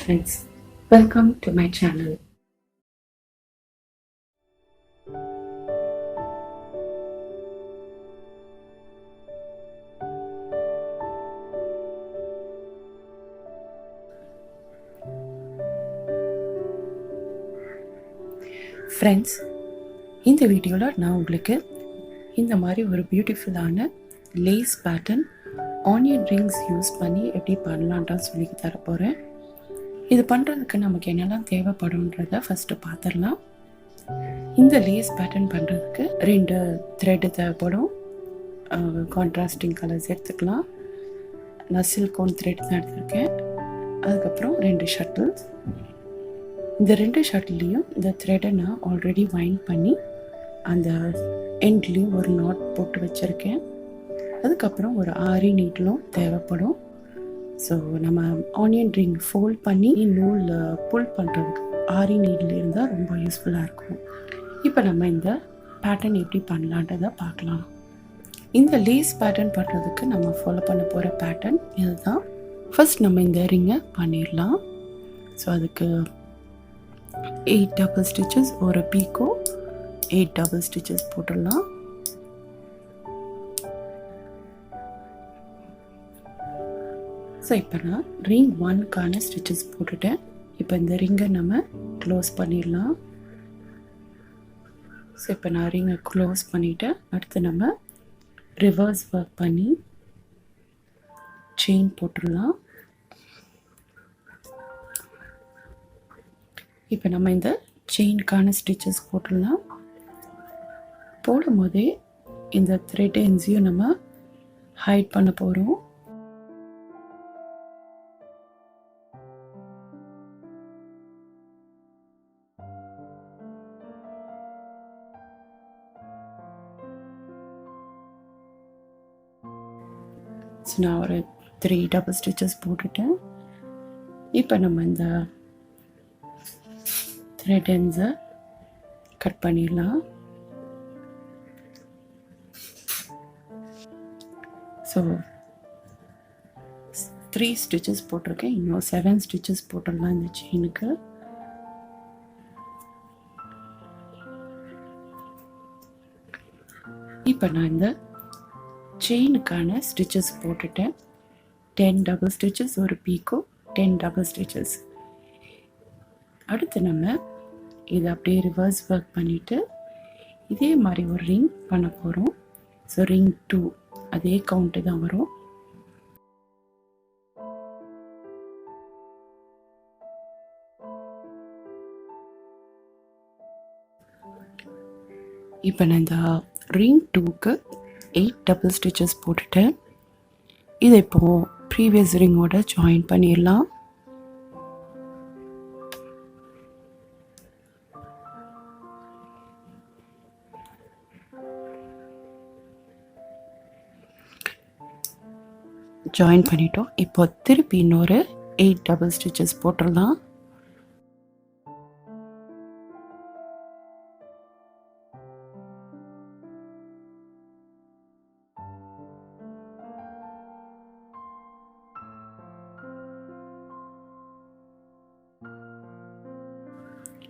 friends, welcome to my channel. Friends, இந்த வீடியோவில் நான் உங்களுக்கு இந்த மாதிரி ஒரு பியூட்டிஃபுல்லான lace pattern onion rings use பண்ணி எப்படி பண்ணலான்ட்டு சொல்லி தரப்போகிறேன். இது பண்ணுறதுக்கு நமக்கு என்னெல்லாம் தேவைப்படும்ன்றத ஃபஸ்ட்டு பார்த்துடலாம். இந்த லேஸ் பேட்டர்ன் பண்ணுறதுக்கு 2 த்ரெட்டு தேவைப்படும். கான்ட்ராஸ்டிங் கலர்ஸ் எடுத்துக்கலாம். நான் சில்கோன் த்ரெட் தான் எடுத்திருக்கேன். அதுக்கப்புறம் 2 ஷட்டில்ஸ். இந்த 2 ஷட்டில்லையும் இந்த த்ரெட்டை நான் ஆல்ரெடி வைண்ட் பண்ணி அந்த எண்ட்லேயும் ஒரு நாட் போட்டு வச்சுருக்கேன். அதுக்கப்புறம் ஒரு ஆரி நீட்லும் தேவைப்படும். ஸோ நம்ம ஆனியன் ரிங் ஃபோல்ட் பண்ணி நூல் புல் பண்ணுறதுக்கு ஆரி நீடில் இருந்தால் ரொம்ப யூஸ்ஃபுல்லாக இருக்கும். இப்போ நம்ம இந்த பேட்டர்ன் எப்படி பண்ணலான்றதை பார்க்கலாம். இந்த லேஸ் பேட்டர்ன் பண்ணுறதுக்கு நம்ம ஃபாலோ பண்ண போகிற பேட்டர்ன் இதுதான். ஃபர்ஸ்ட் நம்ம இந்த ரிங்கை பண்ணிடலாம். ஸோ அதுக்கு 8 டபுள் ஸ்டிச்சஸ், ஒரு பீக்கோ 8 டபுள் ஸ்டிச்சஸ் போட்டுடலாம். ஸோ இப்போ நான் ரிங் 1க்கான ஸ்டிச்சஸ் போட்டுட்டேன். இப்போ இந்த ரிங்கை நம்ம க்ளோஸ் பண்ணிடலாம். ஸோ இப்போ நான் ரிங்கை க்ளோஸ் பண்ணிவிட்டேன். அடுத்து நம்ம ரிவர்ஸ் ஒர்க் பண்ணி செயின் போட்டுடலாம். இப்போ நம்ம இந்த செயின்கான ஸ்டிச்சஸ் போட்டுடலாம். போடும் போதே இந்த த்ரெட் எண்ட்ஸையும் நம்ம ஹைட் பண்ண போகிறோம். நான் ஒரு 3 டபுள் ஸ்டிச்சஸ் போட்டுட்டேன். இப்போ நம்ம இந்த த்ரெட் எண்ட்ஸை கட் பண்ணிடலாம். ஸோ 3 ஸ்டிச்சஸ் போட்டிருக்கேன். இன்னும் 7 ஸ்டிச்சஸ் போட்டுடலாம் இந்த செயினுக்கு. இப்போ நான் இந்த செயினுக்கான ஸ்டிச்சஸ் போட்டுட்டேன். 10 டபுள் ஸ்டிச்சஸ், ஒரு பீக்கோ 10 டபுள் ஸ்டிச்சஸ். அடுத்து நம்ம இதை அப்படியே ரிவர்ஸ் ஒர்க் பண்ணிவிட்டு இதே மாதிரி ஒரு ரிங் பண்ண போகிறோம். ஸோ ரிங் 2 அதே கவுண்ட்டு தான் வரும். இப்போ நான் இந்த ரிங் 2க்கு 8 டபுள் ஸ்டிச்சஸ் போட்டுட்டேன். இதை இப்போது ப்ரீவியஸ் ரிங்கோட ஜாயின் பண்ணிடலாம். ஜாயின் பண்ணிட்டோம். இப்போ திருப்பி இன்னொரு 8 டபுள் ஸ்டிச்சஸ் போட்டுடலாம்.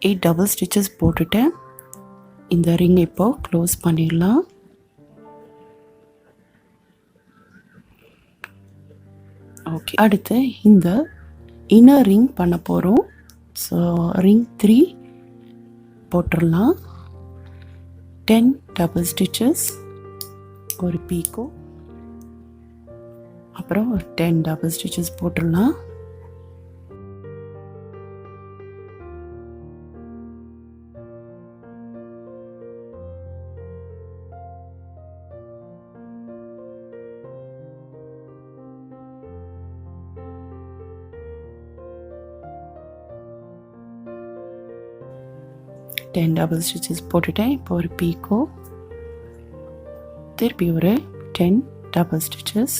எயிட் டபுள் ஸ்டிச்சஸ் போட்டுட்டேன். இந்த ரிங் இப்போ க்ளோஸ் பண்ணிடலாம். ஓகே, அடுத்து இந்த இன்னர் ரிங் பண்ண போகிறோம். ஸோ ரிங் 3 போட்டுடலாம். 10 டபுள் ஸ்டிச்சஸ், ஒரு பீக்கோ, அப்புறம் ஒரு 10 டபுள் ஸ்டிச்சஸ் போட்டுடலாம். டபுள் ஸ்டிச்சஸ் போட்டுட்டேன். இப்போ ஒரு பீக்கோ, திருப்பி ஒரு 10 டபுள் ஸ்டிச்சஸ்,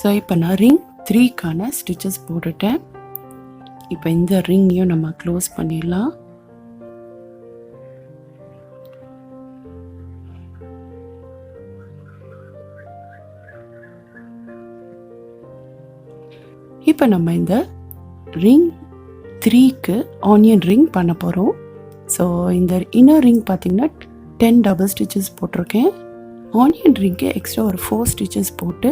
ஸோ இப்போ நான் ரிங் 3க்கான ஸ்டிச்சஸ் போட்டுட்டேன். இப்போ இந்த ரிங்கையும் நம்ம க்ளோஸ் பண்ணிடலாம். இப்போ நம்ம இந்த ரிங் 3க்கு ஆனியன் ரிங் பண்ண போகிறோம். ஸோ இந்த இன்னர் ரிங் பார்த்திங்கன்னா 10 டபுள் ஸ்டிச்சஸ் போட்டிருக்கேன். ஆனியன் ரிங்க்கு எக்ஸ்ட்ரா ஒரு 4 ஸ்டிச்சஸ் போட்டு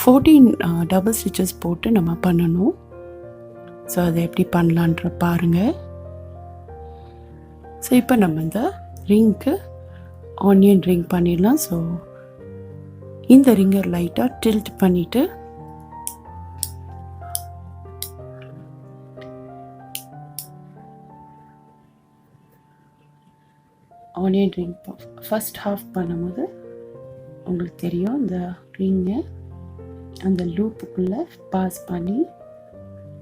14 டபுள் ஸ்டிச்சஸ் போட்டு நம்ம பண்ணணும். ஸோ அதை எப்படி பண்ணலான்ற பாருங்கள். ஸோ இப்போ நம்ம இந்த ரிங்க்கு ஆனியன் ரிங் பண்ணிடலாம். ஸோ இந்த ரிங்கை லைட்டாக டில்ட் பண்ணிவிட்டு ஆனியன் ரிங் ஃபஸ்ட் ஹாஃப் பண்ணும்போது உங்களுக்கு தெரியும், இந்த ரிங்கை அந்த லூப்புக்குள்ளே பாஸ் பண்ணி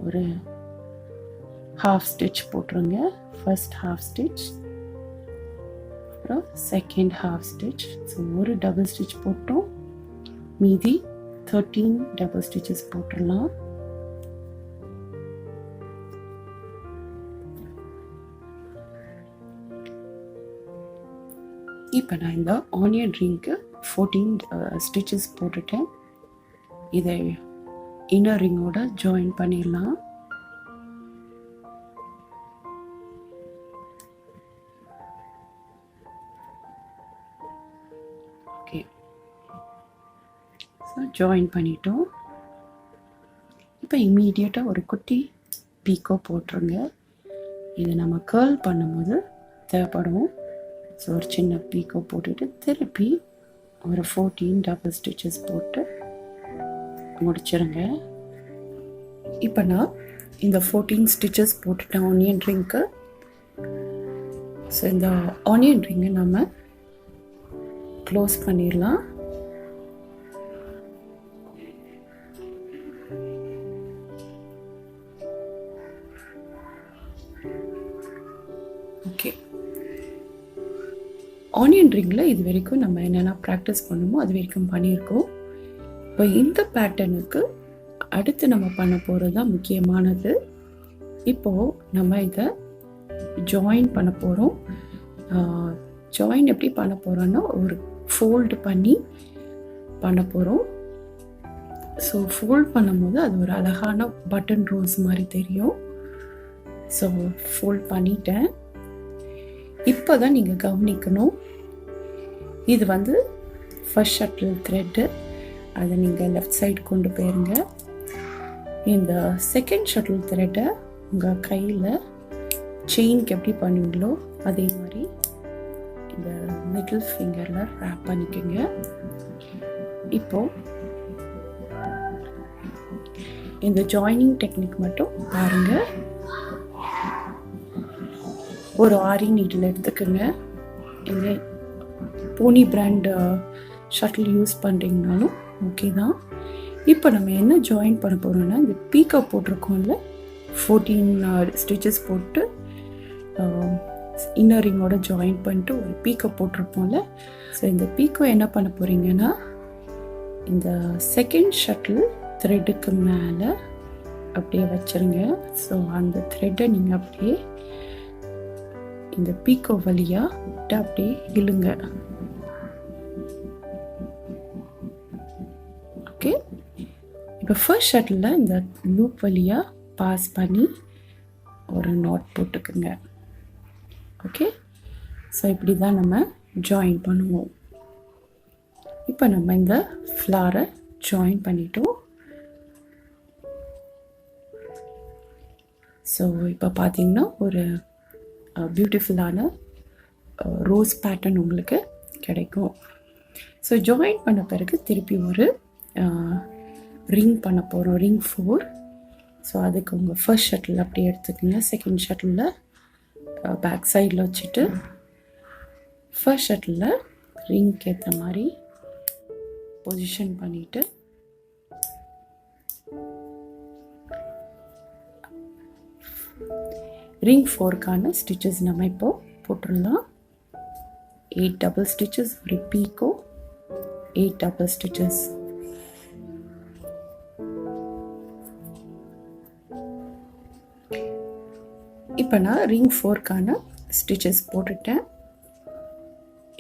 ஒரு ஹாஃப் ஸ்டிச் போட்டுருங்க. ஃபர்ஸ்ட் ஹாஃப் ஸ்டிச், அப்புறம் செகண்ட் ஹாஃப் ஸ்டிச். ஸோ ஒரு டபுள் ஸ்டிச் போட்டோம், மீதி 13 டபுள் ஸ்டிச்சஸ் போட்டுடலாம். இப்போ நான் இந்த ஆனியன் ரிங்க்கு 14 ஸ்டிச்சஸ் போட்டுட்டேன். இதை இன்னர் ரிங்கோட ஜாயின் பண்ணிடலாம். ஓகே, ஸோ ஜாயின் பண்ணிட்டோம். இப்போ இம்மீடியட்டாக ஒரு குட்டி பீக்கோ போட்டுருங்க. இதை நம்ம கேர்ள் பண்ணும்போது தேவைப்படும். ஸோ ஒரு சின்ன பீக்கோ போட்டுட்டு திருப்பி ஒரு 14 டபுள் ஸ்டிச்சஸ் போட்டு முடிச்சிருங்க. இப்போ நான் இந்த 14 ஸ்டிச்சஸ் போட்டுட்டேன் ஆனியன் ரிங்க்கு. ஸோ இந்த ஆனியன் ரிங்கை நம்ம க்ளோஸ் பண்ணிடலாம். ஓகே, ஆனியன் ரிங்கில் இது வரைக்கும் நம்ம என்னென்ன ப்ராக்டிஸ் பண்ணுமோ அது வரைக்கும் பண்ணியிருக்கோம். இப்போ இந்த பேட்டர்னுக்கு அடுத்து நம்ம பண்ண போகிறது தான் முக்கியமானது. இப்போது நம்ம இதை ஜாயின் பண்ண போகிறோம். ஜாயின் எப்படி பண்ண போகிறோன்னா ஒரு ஃபோல்டு பண்ணி பண்ண போகிறோம். ஸோ ஃபோல்ட் பண்ணும்போது அது ஒரு அழகான பட்டன் ரோஸ் மாதிரி தெரியும். ஸோ ஃபோல்ட் பண்ணிட்டேன். இப்போ தான் நீங்கள் கவனிக்கணும், இது வந்து ஃபர்ஸ்ட் ஷட்டில் த்ரெட்டு, அதை நீங்கள் லெஃப்ட் சைடு கொண்டு போயிருங்க. இந்த செகண்ட் ஷட்டில் த்ரெட்டை உங்கள் கையில் செயின்க்கு எப்படி பண்ணுவீங்களோ அதே மாதிரி இந்த மிடில் ஃபிங்கரில் ரேப் பண்ணிக்கோங்க. இப்போது இந்த ஜாயினிங் டெக்னிக் மட்டும் பாருங்கள். ஒரு ஆரி நீடில் எடுத்துக்கோங்க. இந்த போனி பிராண்ட் ஷட்டில் யூஸ் பண்ணுறீங்கனாலும் ஓகே தான். இப்போ நம்ம என்ன ஜாயின் பண்ண போகிறோம்னா, இந்த பீக்கோ போட்டிருக்கோம்ல, 14 ஸ்டிச்சஸ் போட்டு இன்னர் ரிங்கோட ஜாயின் பண்ணிட்டு ஒரு பீக்கோ போட்டிருப்போம்ல. ஸோ இந்த பீக்கோ என்ன பண்ண போகிறீங்கன்னா, இந்த செகண்ட் ஷட்டில் த்ரெட்டுக்கு மேலே அப்படியே வச்சுருங்க. ஸோ அந்த த்ரெட்டை நீங்கள் அப்படியே இந்த பீக்கோ வழியாக விட்டு அப்படியே இழுங்க. ஓகே, இப்போ ஃபர்ஸ்ட் ஷட்டிலில் இந்த லூப் வழியாக பாஸ் பண்ணி ஒரு நாட் போட்டுக்குங்க. ஓகே, ஸோ இப்படி தான் நம்ம ஜாயின் பண்ணுவோம். இப்போ நம்ம இந்த ஃப்ளாரை ஜாயின் பண்ணிட்டோம். ஸோ இப்போ பார்த்தீங்கன்னா ஒரு பியூட்டிஃபுல்லான ரோஸ் பேட்டர்ன் உங்களுக்கு கிடைக்கும். ஸோ ஜாயின் பண்ண பிறகு திருப்பி ஒரு ரிங் பண்ண போகிறோம், ரிங் 4. ஸோ அதுக்கு உங்கள் ஃபர்ஸ்ட் ஷட்டில் அப்படியே எடுத்துக்கோங்க. செகண்ட் ஷட்டிலில் பேக் சைடில் வச்சுட்டு ஃபர்ஸ்ட் ஷட்டிலில் ரிங்க்கு ஏற்ற மாதிரி பொசிஷன் பண்ணிவிட்டு ரிங் 4க்கான ஸ்டிச்சஸ் நம்ம இப்போது போட்டுடலாம். 8 டபுள் ஸ்டிச்சஸ், ஒரு பீக்கோ, 8 டபுள் ஸ்டிச்சஸ். இப்போ நான் ரிங் 4க்கான ஸ்டிச்சஸ் போட்டுட்டேன்.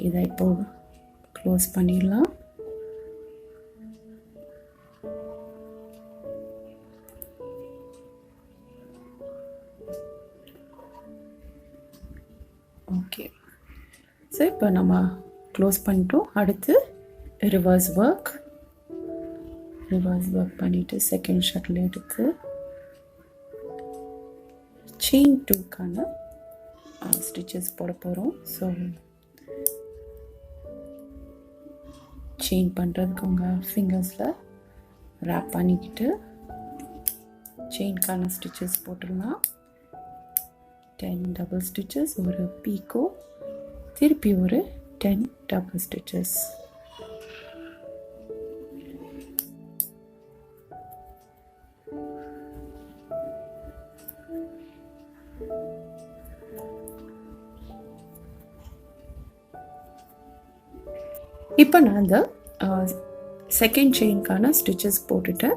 இதை இப்போ க்ளோஸ் பண்ணிடலாம். ஓகே, ஸோ இப்போ நம்ம க்ளோஸ் பண்ணிட்டோம். அடுத்து ரிவர்ஸ் ஒர்க் பண்ணிவிட்டு செகண்ட் ஷட்டில் எடுத்து செயின் 2க்கான ஸ்டிச்சஸ் போட போகிறோம். ஸோ செயின் பண்ணுறதுக்கு உங்கள் ஃபிங்கர்ஸில் ரேப் பண்ணிக்கிட்டு செயின்கான ஸ்டிச்சஸ் போட்டுடலாம். 10 டபுள் ஸ்டிச்சஸ், ஒரு பீக்கோ, திருப்பி ஒரு 10 டபுள் ஸ்டிச்சஸ். இப்போ நான் அந்த செகண்ட் செயின்கான ஸ்டிச்சஸ் போட்டுட்டேன்.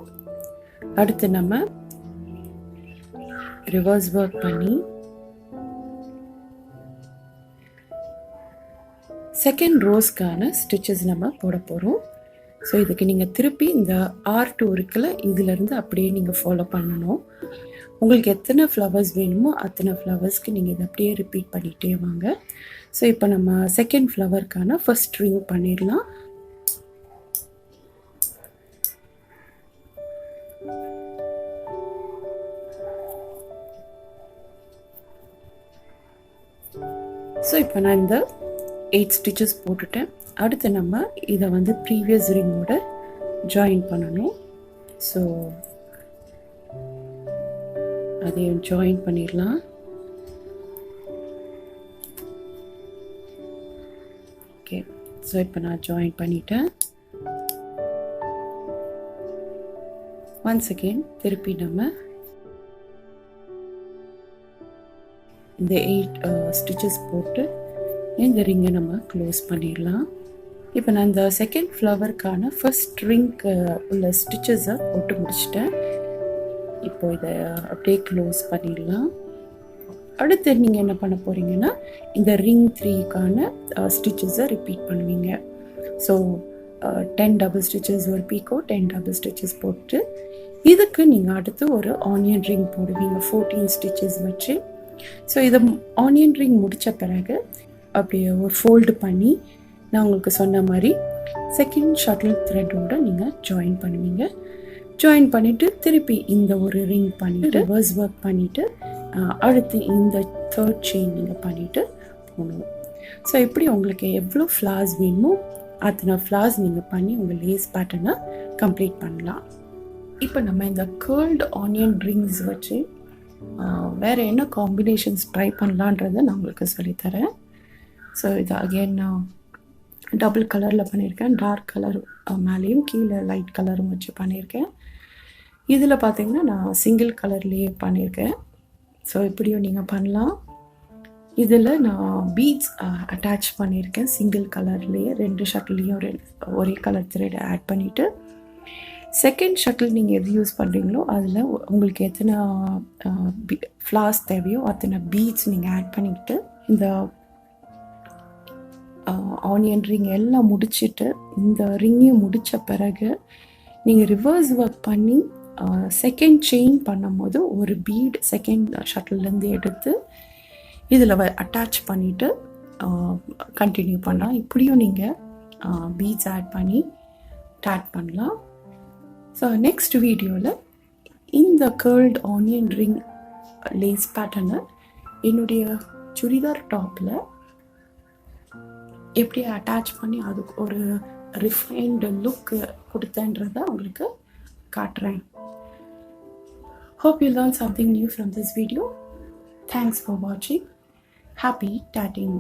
அடுத்து நம்ம ரிவர்ஸ் ஒர்க் பண்ணி செகண்ட் ரோஸ்க்கான ஸ்டிச்சஸ் நம்ம போட போகிறோம். ஸோ இதுக்கு நீங்கள் திருப்பி இந்த R2 இருக்குல்ல, இதிலேருந்து அப்படியே நீங்கள் ஃபாலோ பண்ணணும். உங்களுக்கு எத்தனை ஃப்ளவர்ஸ் வேணுமோ அத்தனை ஃப்ளவர்ஸ்க்கு நீங்கள் இதை அப்படியே ரிப்பீட் பண்ணிகிட்டே வாங்க. ஸோ இப்போ நம்ம செகண்ட் ஃப்ளவருக்கான ஃபர்ஸ்ட் ரிங் பண்ணிடலாம். ஸோ இப்போ நான் இந்த 8 ஸ்டிச்சஸ் போட்டுட்டேன். அடுத்து நம்ம இதை வந்து ப்ரீவியஸ் ரிங்கோட ஜாயின் பண்ணணும். ஸோ அதையும் ஜாயின் பண்ணிடலாம். ஓகே, ஸோ இப்போ நான் ஜாயின் பண்ணிட்டேன். ஒன்ஸ் அகெயின் திருப்பி நம்ம இந்த 8 ஸ்டிச்சஸ் போட்டு இந்த ரிங்கை நம்ம க்ளோஸ் பண்ணிடலாம். இப்போ நான் இந்த செகண்ட் ஃப்ளவருக்கான ஃபர்ஸ்ட் ரிங்க்கு உள்ள ஸ்டிச்சஸை போட்டு முடிச்சிட்டேன். இப்போ இதை அப்படியே க்ளோஸ் பண்ணிடலாம். அடுத்து நீங்கள் என்ன பண்ண போகிறீங்கன்னா இந்த ரிங் 3க்கான ஸ்டிச்சஸை ரிப்பீட் பண்ணுவீங்க. ஸோ 10 டபுள் ஸ்டிச்சஸ், ஒரு பீக்கோ, 10 டபுள் ஸ்டிச்சஸ் போட்டு இதுக்கு நீங்கள் அடுத்து ஒரு ஆனியன் ரிங் போடுவீங்க 14 ஸ்டிச்சஸ் வச்சு. ஸோ இதை ஆனியன் ரிங் முடித்த பிறகு அப்படியே ஒரு ஃபோல்டு பண்ணி நான் உங்களுக்கு சொன்ன மாதிரி செகண்ட் ஷட்டில் த்ரெட்டோட நீங்கள் ஜாயின் பண்ணுவீங்க. ஜாயின் பண்ணிவிட்டு திருப்பி இந்த ஒரு ரிங் பண்ணிவிட்டு ரிவர்ஸ் ஒர்க் பண்ணிவிட்டு அடுத்து இந்த தேர்ட் செயின் நீங்கள் பண்ணிவிட்டு போகணும். ஸோ இப்படி உங்களுக்கு எவ்வளோ ஃப்ளார்ஸ் வேணுமோ அத்தனை ஃப்ளார்ஸ் நீங்கள் பண்ணி உங்கள் லேஸ் பேட்டர்னை கம்ப்ளீட் பண்ணலாம். இப்போ நம்ம இந்த கேர்ல்டு ஆனியன் ரிங்ஸ் வச்சு வேறு என்ன காம்பினேஷன்ஸ் ட்ரை பண்ணலான்றதை நான் உங்களுக்கு சொல்லித்தரேன். ஸோ இது அகெயின் நான் டபுள் கலரில் பண்ணியிருக்கேன். டார்க் கலர் மேலேயும் கீழே லைட் கலரும் வச்சு பண்ணியிருக்கேன். இதில் பார்த்தீங்கன்னா நான் சிங்கிள் கலர்லேயே பண்ணியிருக்கேன். ஸோ இப்படியும் நீங்கள் பண்ணலாம். இதில் நான் பீட்ஸ் அட்டாச் பண்ணியிருக்கேன் சிங்கிள் கலர்லேயே, 2 ஷட்டிலையும் ஒரே கலர் த்ரெட் ஆட் பண்ணிவிட்டு செகண்ட் ஷட்டில் நீங்கள் எது யூஸ் பண்ணுறீங்களோ அதில் உங்களுக்கு எத்தனை ஃப்ளார்ஸ் தேவையோ அத்தனை பீட்ஸ் நீங்கள் ஆட் பண்ணிக்கிட்டு இந்த ஆனியன் ரிங் எல்லாம் முடிச்சுட்டு இந்த ரிங்கையும் முடித்த பிறகு நீங்கள் ரிவர்ஸ் ஒர்க் பண்ணி செகண்ட் செயின் பண்ணும்போது ஒரு பீட் செகண்ட் ஷட்டில்லேருந்து எடுத்து இதில் அட்டாச் பண்ணிவிட்டு கண்டினியூ பண்ணலாம். இப்படியும் நீங்கள் பீட்ஸ் ஆட் பண்ணி டாட் பண்ணலாம். ஸோ நெக்ஸ்ட் வீடியோவில் இந்த கேர்ல்டு ஆனியன் ரிங் லேஸ் பேட்டர்னை என்னுடைய சுடிதார் டாப்பில் எப்படி அட்டாச் பண்ணி அதுக்கு ஒரு ரிஃபைன்டு லுக்கு கொடுத்தேன்றதை உங்களுக்கு காட்டுறேன். Hope you learned something new from this video. Thanks for watching. Happy tatting.